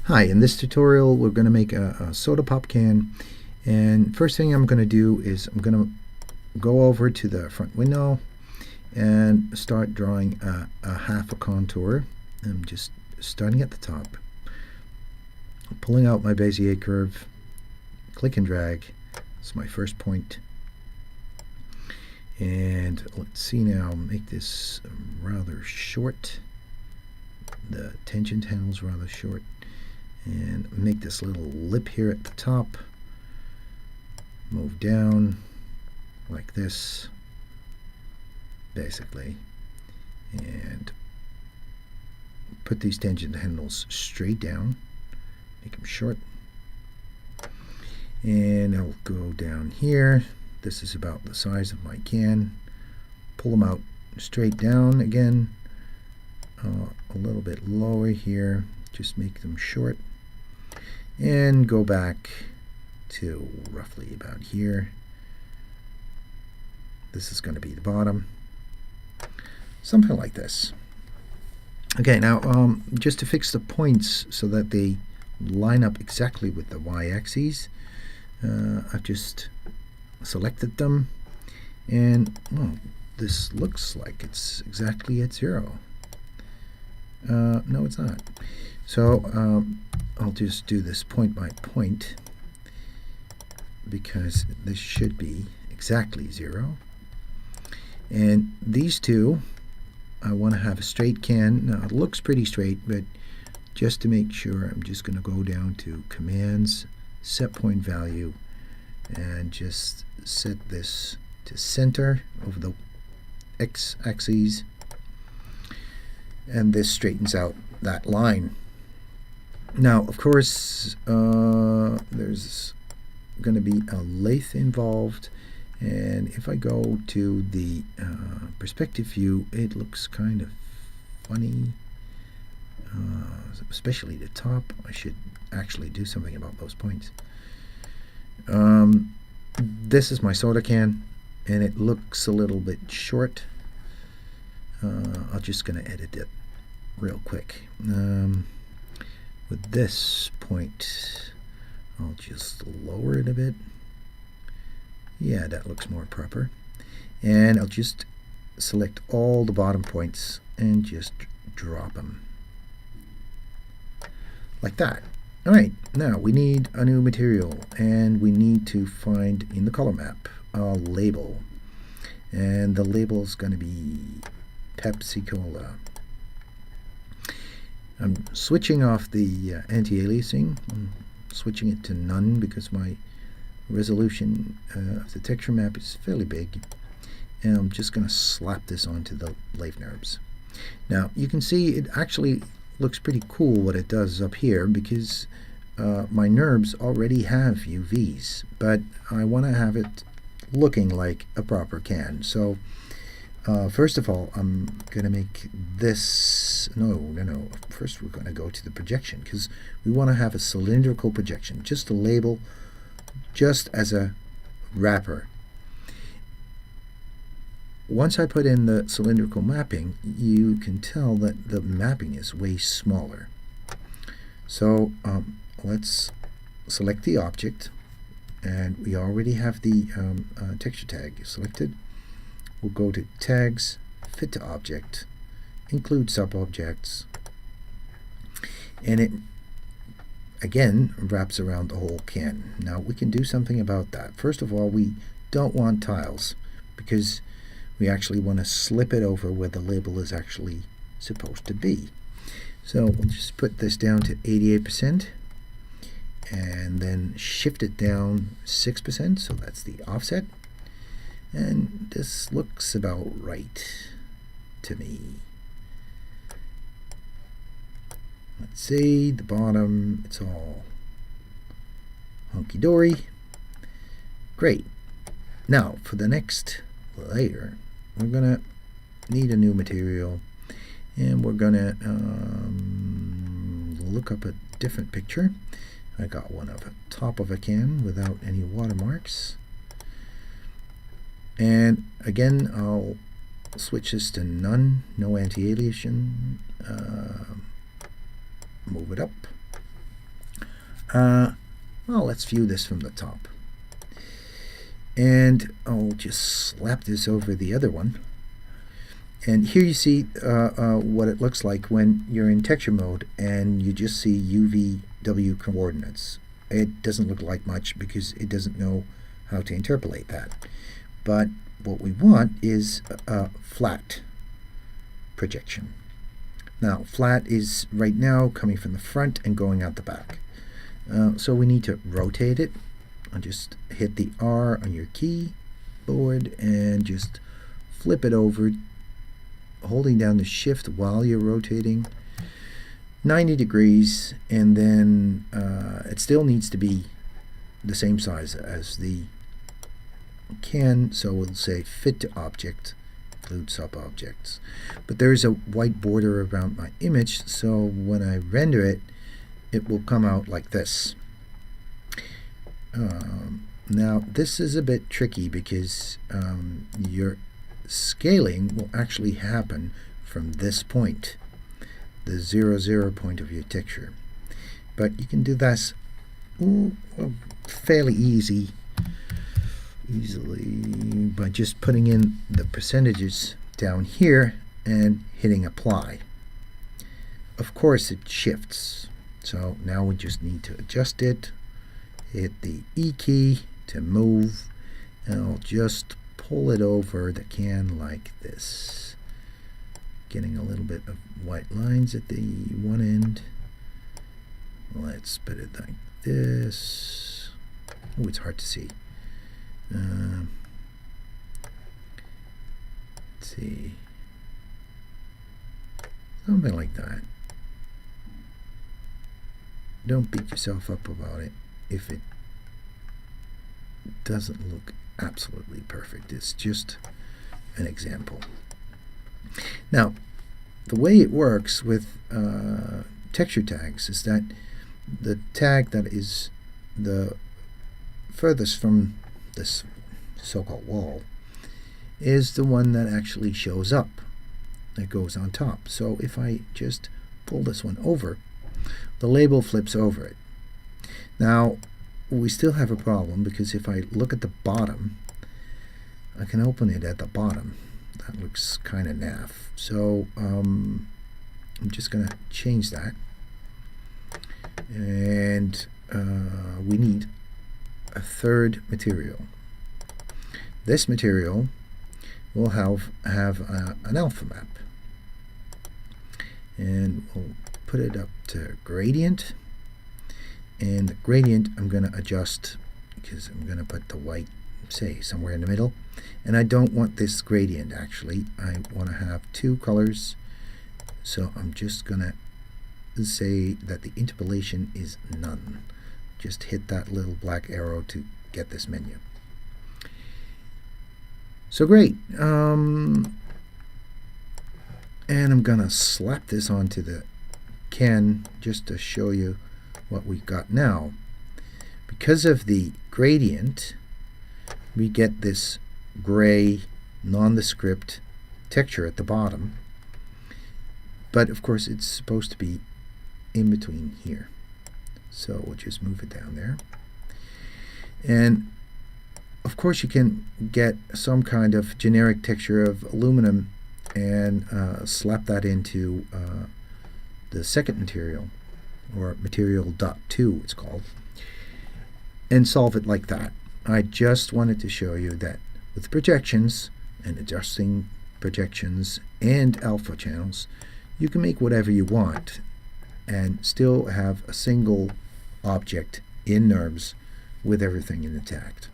Hi, in this tutorial we're going to make a soda pop can, and first thing I'm going to do is I'm going to go over to the front window and start drawing a half a contour. I'm just starting at the top, pulling out my Bezier curve, click and drag. That's my first point. And let's see now, make this rather short. The tangent handle's rather short. And make this little lip here at the top, move down like this basically, and put these tangent handles straight down, make them short, and I'll go down here. This is about the size of my can. Pull them out straight down again, a little bit lower here, just make them short, and go back to roughly about here. This is going to be the bottom, something like this. Okay, now just to fix the points so that they line up exactly with the y-axis, I've just selected them, and well, this looks like it's exactly at 0. No, it's not. So I'll just do this point by point, because this should be exactly 0. And these two, I want to have a straight can. Now it looks pretty straight, but just to make sure, I'm just going to go down to Commands, Set Point Value, and just set this to center over the x-axis, and this straightens out that line. Now, of course, there's going to be a lathe involved, and if I go to the perspective view, it looks kind of funny, especially the top. I should actually do something about those points. This is my soda can, and it looks a little bit short. I'm just going to edit it real quick. With this point, I'll just lower it a bit. Yeah, that looks more proper. And I'll just select all the bottom points and just drop them. Like that. Alright, now we need a new material, and we need to find in the color map a label. And the label is going to be Pepsi Cola. I'm switching off the anti-aliasing. I'm switching it to none because my resolution of the texture map is fairly big. And I'm just going to slap this onto the lathe NURBS. Now you can see it actually looks pretty cool what it does up here, because my NURBS already have UVs, but I want to have it looking like a proper can. So first of all, I'm going to make this, no. First we're going to go to the projection, because we want to have a cylindrical projection, just a label, just as a wrapper. Once I put in the cylindrical mapping, you can tell that the mapping is way smaller. So let's select the object, and we already have the texture tag selected. We'll go to Tags, Fit to Object, Include Subobjects, and it again wraps around the whole can. Now we can do something about that. First of all, we don't want tiles, because we actually want to slip it over where the label is actually supposed to be. So we'll just put this down to 88%, and then shift it down 6%, so that's the offset. And this looks about right to me. Let's see, the bottom, it's all hunky-dory. Great. Now, for the next layer, we're going to need a new material, and we're going to look up a different picture. I got one of the top of a can without any watermarks. And again, I'll switch this to none, no anti-aliasing. Move it up. Well, let's view this from the top. And I'll just slap this over the other one. And here you see what it looks like when you're in texture mode and you just see UVW coordinates. It doesn't look like much because it doesn't know how to interpolate that. But what we want is a flat projection. Now, flat is right now coming from the front and going out the back. So we need to rotate it. I'll just hit the R on your keyboard and just flip it over, holding down the shift while you're rotating 90 degrees, and then it still needs to be the same size as the can, so we'll say fit to object, include sub-objects. But there's a white border around my image, so when I render it, it will come out like this. Now this is a bit tricky because your scaling will actually happen from this point, the 0, 0 point of your texture. But you can do this fairly easily by just putting in the percentages down here and hitting apply. Of course it shifts, so now we just need to adjust it. Hit the E key to move, and I'll just pull it over the can like this, getting a little bit of white lines at the one end. Let's put it like this. Oh, it's hard to see. Let's see, something like that. Don't beat yourself up about it if it doesn't look absolutely perfect. It's just an example. Now, the way it works with texture tags is that the tag that is the furthest from this so-called wall is the one that actually shows up, that goes on top. So if I just pull this one over, the label flips over it. Now, we still have a problem because if I look at the bottom, I can open it at the bottom. That looks kind of naff. So I'm just going to change that. And we need a third material. This material will have an alpha map. And we'll put it up to gradient. And the gradient I'm going to adjust because I'm going to put the white, say, somewhere in the middle. And I don't want this gradient actually. I want to have two colors. So I'm just going to say that the interpolation is none. Just hit that little black arrow to get this menu. So great. And I'm going to slap this onto the can just to show you what we've got now. Because of the gradient, we get this gray, nondescript texture at the bottom. But of course, it's supposed to be in between here. So we'll just move it down there. And of course, you can get some kind of generic texture of aluminum and slap that into the second material, or material dot 2 it's called, and solve it like that. I just wanted to show you that with projections and adjusting projections and alpha channels, you can make whatever you want and still have a single object in NURBS with everything intact.